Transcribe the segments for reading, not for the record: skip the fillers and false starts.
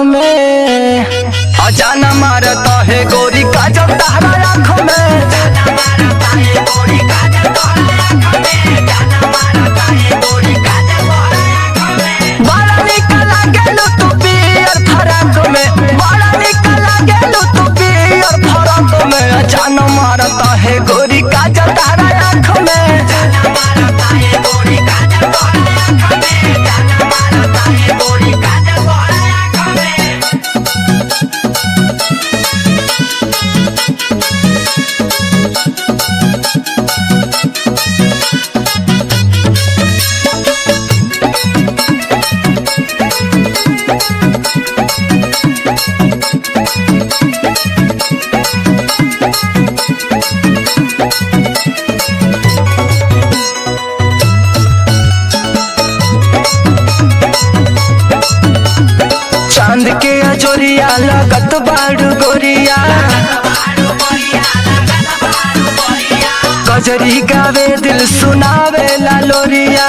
में, अजाना मारता है गोरी काजल तहरा आँख में, बड़ा निकला गेलू तू पियर फराक में, बड़ा निकला गेलू तू पियर फराक में, अजाना मारता है गोरी काजल तहरा आँख में। चांद के अजोरिया लगत बाड़ू गोरिया, कजरी गावे दिल सुनावे ला लोरिया,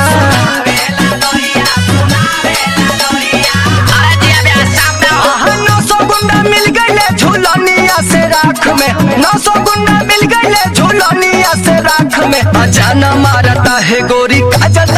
नौ सौ गुंडा मिल गए झूलनिया से राख में, 900 गुंडा मिल गए झूलनिया से राख में, अजाना मारता है गोरी काजल